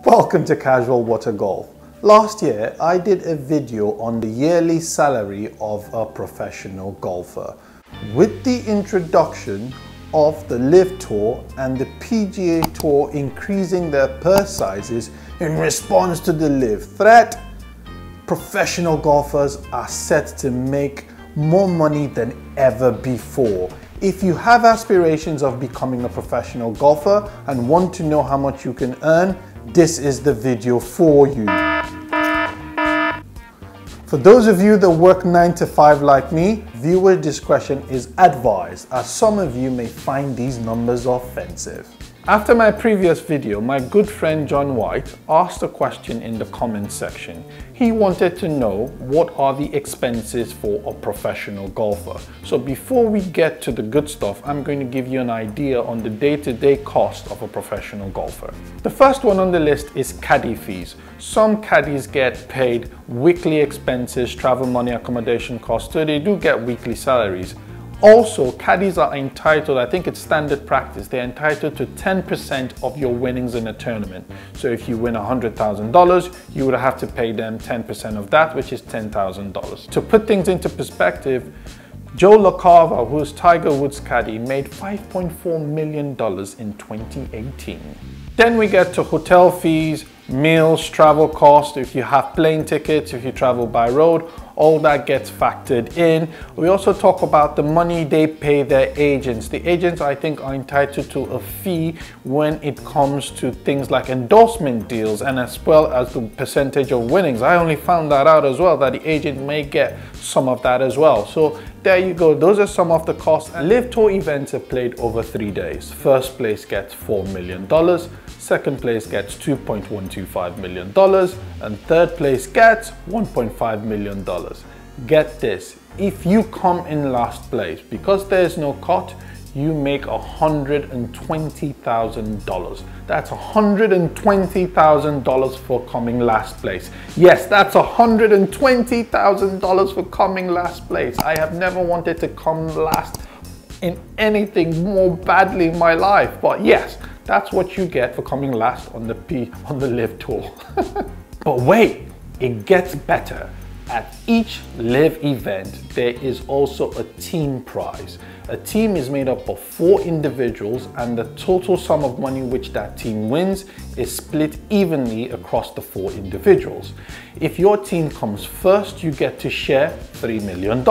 Welcome to Casual Water Golf. Last year, I did a video on the yearly salary of a professional golfer. With the introduction of the LIV Tour and the PGA Tour increasing their purse sizes in response to the LIV threat, professional golfers are set to make more money than ever before. If you have aspirations of becoming a professional golfer and want to know how much you can earn, this is the video for you. For those of you that work 9 to 5 like me, viewer discretion is advised, as some of you may find these numbers offensive. After my previous video, my good friend John White asked a question in the comments section. He wanted to know what are the expenses for a professional golfer. So before we get to the good stuff, I'm going to give you an idea on the day-to-day cost of a professional golfer. The first one on the list is caddy fees. Some caddies get paid weekly expenses, travel money, accommodation costs, so they do get weekly salaries. Also, caddies are entitled, I think it's standard practice, they're entitled to 10% of your winnings in a tournament. So if you win $100,000, you would have to pay them 10% of that, which is $10,000. To put things into perspective, Joe LaCava, who's Tiger Woods' caddy, made $5.4 million in 2018. Then we get to hotel fees, meals, travel costs, if you have plane tickets, if you travel by road, all that gets factored in. We also talk about the money they pay their agents. The agents, I think, are entitled to a fee when it comes to things like endorsement deals and as well as the percentage of winnings. I only found that out as well, that the agent may get some of that as well. So there you go, those are some of the costs. LIV Tour events are played over 3 days. First place gets $4 million. Second place gets $2.125 million, and third place gets $1.5 million. Get this, if you come in last place, because there's no cut, you make $120,000. That's $120,000 for coming last place. Yes, that's $120,000 for coming last place. I have never wanted to come last in anything more badly in my life, but yes, that's what you get for coming last on the LIV Tour. But wait, it gets better. At each LIV event, there is also a team prize. A team is made up of 4 individuals, and the total sum of money which that team wins is split evenly across the 4 individuals. If your team comes first, you get to share $3 million.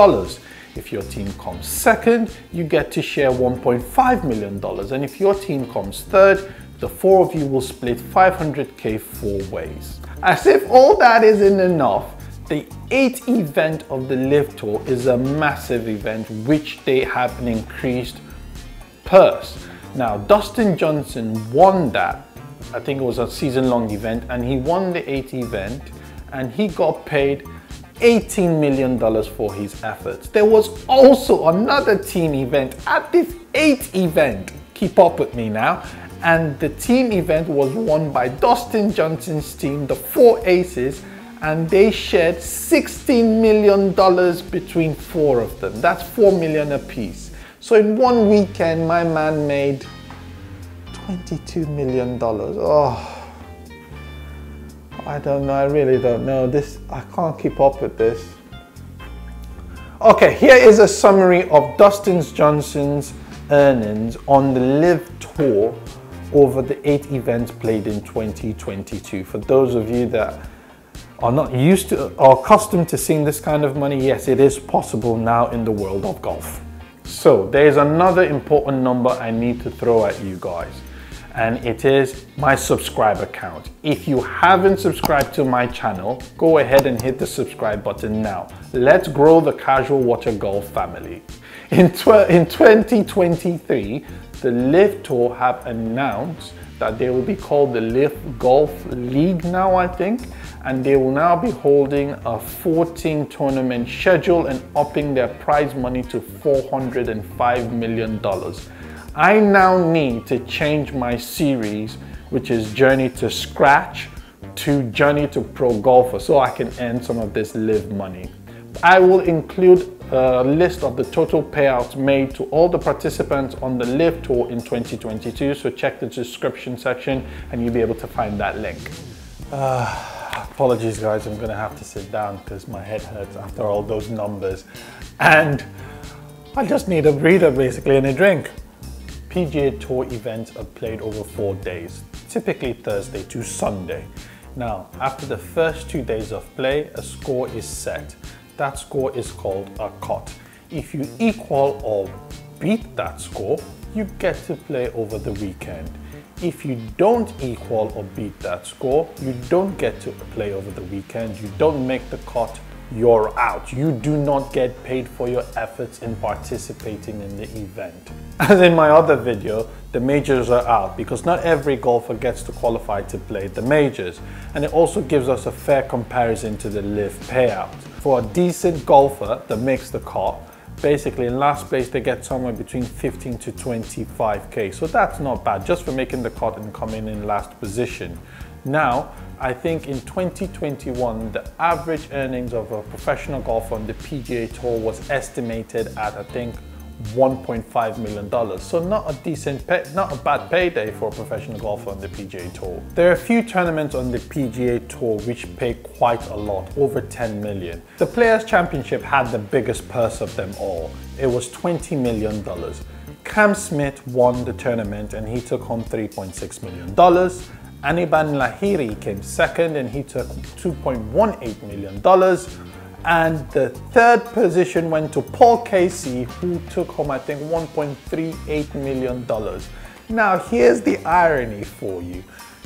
If your team comes second, you get to share $1.5 million. And if your team comes third, the 4 of you will split $500K 4 ways. As if all that isn't enough, the 8th event of the LIV Tour is a massive event which they have an increased purse. Now, Dustin Johnson won that. I think it was a season-long event, and he won the 8th event and he got paid $18 million for his efforts. There was also another team event at this 8th event. Keep up with me now. And the team event was won by Dustin Johnson's team, the 4 Aces, and they shared $16 million between 4 of them. That's $4 million apiece. So in one weekend, my man made $22 million. Oh. I don't know, I really don't know. I can't keep up with this. Okay, here is a summary of Dustin Johnson's earnings on the LIV Tour over the 8 events played in 2022. For those of you that are not used to or accustomed to seeing this kind of money, yes, it is possible now in the world of golf. So there's another important number I need to throw at you guys, and it is my subscriber count. If you haven't subscribed to my channel, go ahead and hit the subscribe button now. Let's grow the Casual Water Golf family. In 2023, the LIV Tour have announced that they will be called the LIV Golf League now, I think, and they will now be holding a 14 tournament schedule and upping their prize money to $405 million. I now need to change my series, which is Journey to Scratch, to Journey to Pro Golfer, so I can earn some of this LIV money. I will include a list of the total payouts made to all the participants on the LIV Tour in 2022. So check the description section and you'll be able to find that link. Apologies guys, I'm gonna have to sit down because my head hurts after all those numbers. And I just need a breather basically and a drink. PGA Tour events are played over 4 days, typically Thursday to Sunday. Now, after the first 2 days of play, a score is set. That score is called a cut. If you equal or beat that score, you get to play over the weekend. If you don't equal or beat that score, you don't get to play over the weekend. You don't make the cut, you're out. You do not get paid for your efforts in participating in the event. As in my other video, the majors are out because not every golfer gets to qualify to play the majors. And it also gives us a fair comparison to the LIV payout. For a decent golfer that makes the cut, basically in last place they get somewhere between 15 to 25k. So that's not bad just for making the cut and coming in last position. Now, I think in 2021, the average earnings of a professional golfer on the PGA Tour was estimated at, I think, $1.5 million. So not a bad payday for a professional golfer on the PGA Tour. There are a few tournaments on the PGA Tour which pay quite a lot, over 10 million. The Players Championship had the biggest purse of them all. It was $20 million. Cam Smith won the tournament and he took home $3.6 million. Aniban Lahiri came second and he took $2.18 million. And the third position went to Paul Casey, who took home, I think, $1.38 million. Now, here's the irony for you.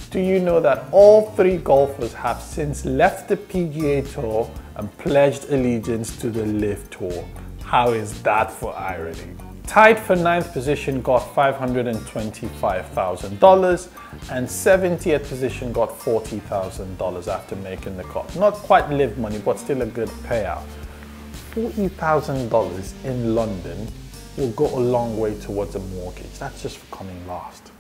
Do you know that all three golfers have since left the PGA Tour and pledged allegiance to the LIV Tour? How is that for irony? Tied for 9th position got $525,000 and 70th position got $40,000 after making the cut. Not quite LIV money, but still a good payout. $40,000 in London will go a long way towards a mortgage. That's just for coming last.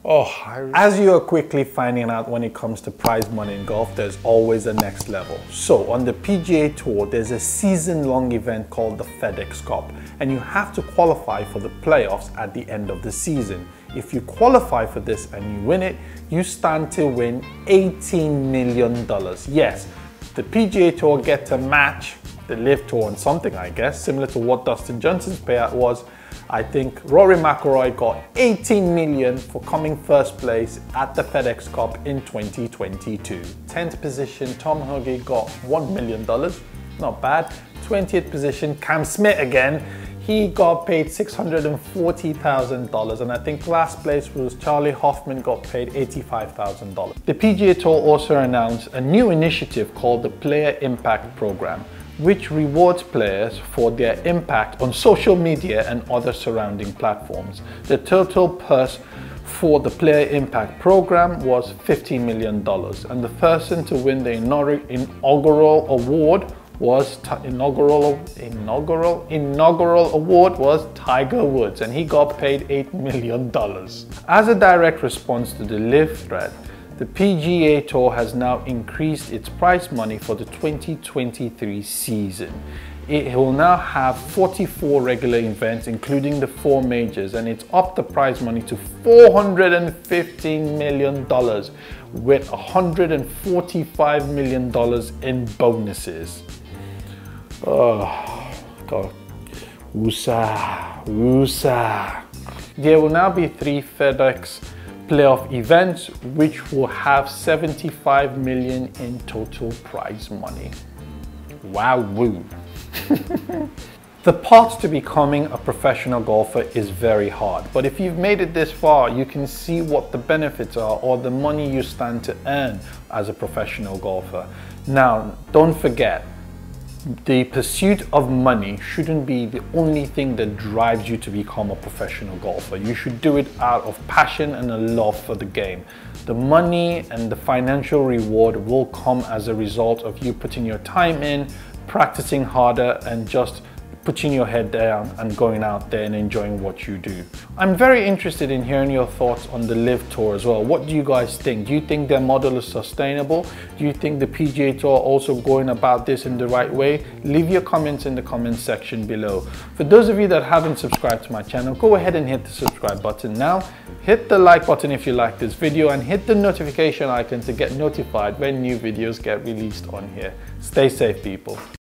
As you are quickly finding out when it comes to prize money in golf, there's always a next level. So on the PGA Tour, there's a season-long event called the FedEx Cup, and you have to qualify for the playoffs at the end of the season. If you qualify for this and you win it, you stand to win $18 million. Yes, the PGA Tour get to match the LIV Tour on something, I guess, similar to what Dustin Johnson's payout was. I think Rory McIlroy got $18 million for coming first place at the FedEx Cup in 2022. 10th position, Tom Hoge got $1 million, not bad. 20th position, Cam Smith again, he got paid $640,000, and I think last place was Charlie Hoffman, got paid $85,000. The PGA Tour also announced a new initiative called the Player Impact Program, which rewards players for their impact on social media and other surrounding platforms. The total purse for the Player Impact Program was $15 million, and the person to win the inaugural award was Tiger Woods, and he got paid $8 million. As a direct response to the LIV thread, the PGA Tour has now increased its prize money for the 2023 season. It will now have 44 regular events, including the 4 majors, and it's upped the prize money to $415 million, with $145 million in bonuses. Oh, God. Woosah. There will now be 3 FedEx playoff events, which will have $75 million in total prize money. Wow, woo. The path to becoming a professional golfer is very hard, but if you've made it this far, you can see what the benefits are or the money you stand to earn as a professional golfer. Now, don't forget, the pursuit of money shouldn't be the only thing that drives you to become a professional golfer. You should do it out of passion and a love for the game. The money and the financial reward will come as a result of you putting your time in, practicing harder, and just putting your head down and going out there and enjoying what you do. I'm very interested in hearing your thoughts on the LIV Tour as well. What do you guys think? Do you think their model is sustainable? Do you think the PGA Tour are also going about this in the right way? Leave your comments in the comments section below. For those of you that haven't subscribed to my channel, go ahead and hit the subscribe button now. Hit the like button if you like this video and hit the notification icon to get notified when new videos get released on here. Stay safe, people.